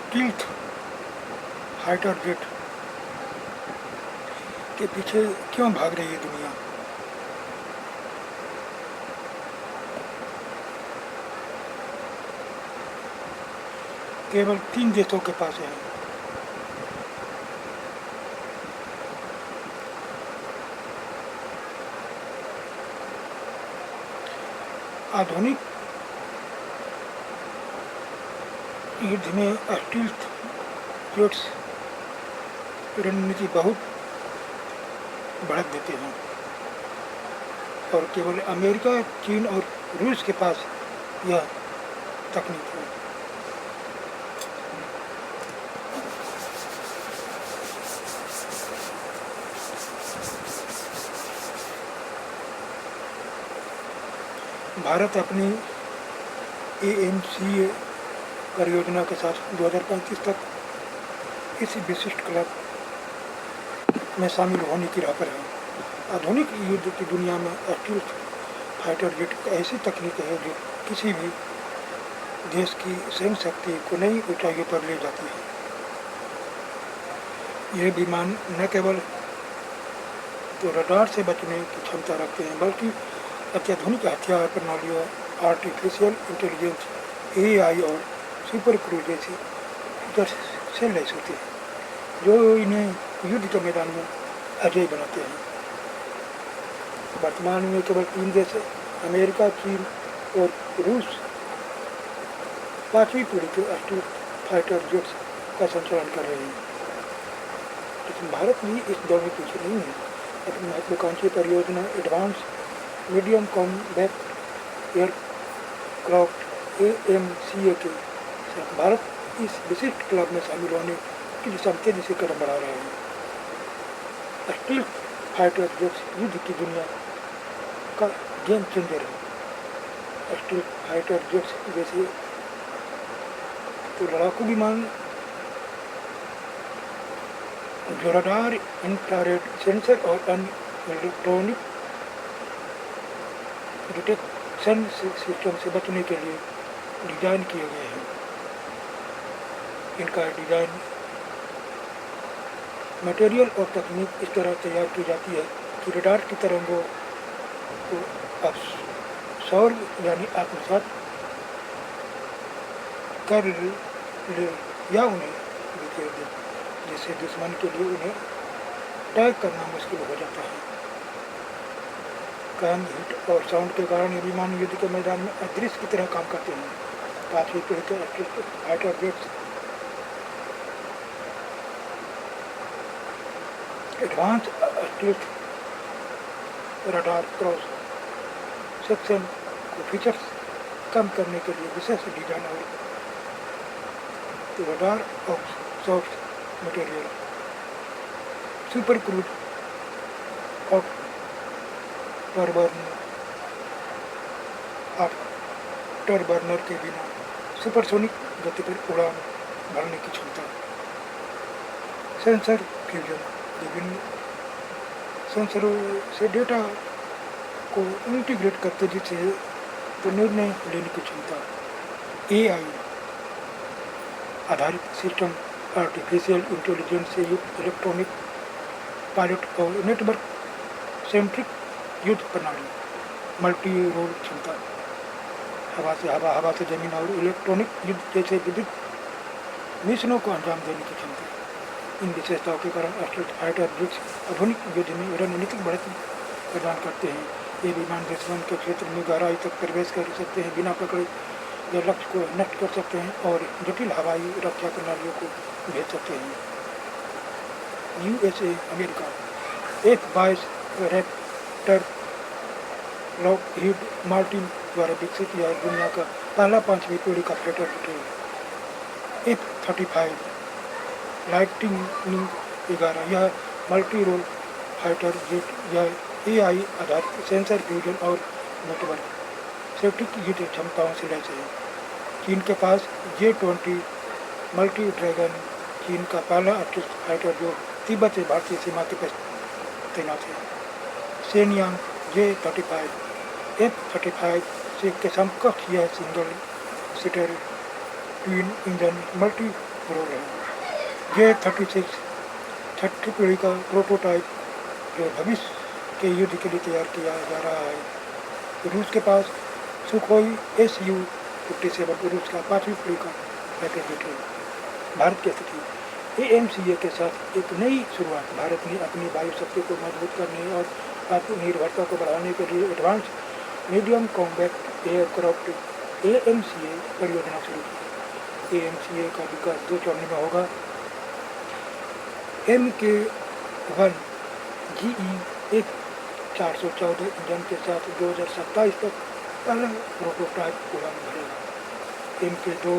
Stealth fighter jet के पीछे क्यों भाग रही है दुनिया? केवल 3 देशों के पास है। आधुनिक युद्ध में स्टील्थ जेट्स रणनीति बहुत बढ़त देते हैं और केवल अमेरिका, चीन और रूस के पास यह तकनीक है। भारत अपनी AMCA परियोजना के साथ 2035 तक इस विशिष्ट क्लब में शामिल होने की राह पर है। आधुनिक युद्ध की दुनिया में स्टील्थ फाइटर जेट एक ऐसी तकनीक है जो किसी भी देश की सैन्य शक्ति को नई ऊंचाइयों पर ले जाती है। ये विमान न केवल तो रडार से बचने की क्षमता रखते हैं बल्कि अत्याधुनिक हथियार प्रणालियों, आर्टिफिशियल इंटेलिजेंस, AI और सुपर क्रूज जैसी फीचर्स से लैस होते हैं जो इन्हें युद्ध के मैदान में अजय बनाते हैं। वर्तमान में केवल 3 देश अमेरिका, चीन और रूस 5वीं पीढ़ी के स्टील्थ फाइटर जेट्स का संचालन कर रहे हैं। लेकिन भारत भी इस दौर में पीछे नहीं है। अपनी महत्वाकांक्षी परियोजना advance medium combat aircraft AMCA के साथ भारत इस विशिष्ट क्लब में शामिल होने की दिशा में तेजी से कदम बढ़ा रहे हैं। स्टील्थ फाइटर जेट्स युद्ध की दुनिया का गेम चेंजर है। स्टील्थ फाइटर जेट्स जैसे तो लड़ाकू विमान जो रडार, इंफ्रारेड सेंसर और अन्य इलेक्ट्रॉनिक डिटेक्शन सिस्टम से बचने के लिए डिजाइन किए गए हैं। इनका डिजाइन मटेरियल और तकनीक इस तरह तैयार की जाती है कि रडार की तरंगों को अब्सॉर्ब यानी आत्मसात कर ले या उन्हें बिखेर दे, जिससे दुश्मन के लिए उन्हें टैग करना मुश्किल हो जाता है। कम हीट और साउंड के कारण ये विमान युद्ध के मैदान में अदृश्य की तरह काम करते हैं। 5वीं पीढ़ी के stealth fighter jets advance stealth radar cross section को फीचर्स कम करने के लिए विशेष डिजाइन और radar of soft material, super cruise after burner के बिना सुपरसोनिक गति पर उड़ान भरने की क्षमता, सेंसर फ्यूजन, विभिन्न सेंसरों से डेटा को इंटीग्रेट करते जिससे तो निर्णय लेने की क्षमता, AI आधारित सिस्टम, आर्टिफिशियल इंटेलिजेंस से युक्त इलेक्ट्रॉनिक पायलट और नेटवर्क सेंट्रिक युद्ध प्रणाली, मल्टी रोल क्षमता, हवा से हवा, हवा से जमीन और इलेक्ट्रॉनिक युद्ध जैसे विद्युत मिशनों को अंजाम देने की क्षमता। इन विशेषताओं के कारण स्टील्थ फाइटर जेट्स आधुनिक युद्ध में रणनीतिक बढ़त प्रदान करते हैं। ये विमान दुश्मन के क्षेत्र में गहराई तक प्रवेश कर सकते हैं, बिना पकड़े या लक्ष्य को नष्ट कर सकते हैं और जटिल हवाई रक्षा प्रणालियों को भेज सकते हैं। USA America F-22 Raptor Lockheed Martin द्वारा विकसित यह दुनिया का पहला 5वीं पीढ़ी का फाइटर जेट है। F-35 लाइटनिंग 11 यह मल्टी रोल फाइटर जेट यह AI आधारित सेंसर फ्यूजन और नेटवर्क सेफ्टी युद्ध क्षमताओं से लैस है। चीन के पास J-20 मल्टी ड्रैगन चीन का पहला स्टील्थ फाइटर जो तिब्बत से भारतीय सीमा के पास तैनात है। शेनयांग J-35 F-35 से के समकक्ष यह single seater twin engine multi role रहेगा। J-36 छठी पीढ़ी का प्रोटोटाइप जो भविष्य के युद्ध के लिए तैयार किया जा रहा है। रूस के पास सुखोई Su-57 रूस का 5वीं पीढ़ी का पैकेज है। भारत की स्थिति AMCA के साथ एक नई शुरुआत। भारत ने अपनी वायु शक्ति को मजबूत करने और आत्मनिर्भरता को बढ़ाने के लिए advance medium combat aircraft AMCA परियोजना शुरू की। AMCA का विकास 2 चरणों में होगा। Mk-1 GE 414 इंजन के साथ 2027 तक पहला प्रोटोटाइप उड़ान भरेगा। Mk-2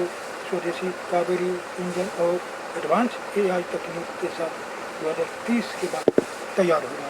स्वदेशी कावेरी इंजन और एडवांस AI तकनीक के साथ 2030 के बाद तैयार होगा।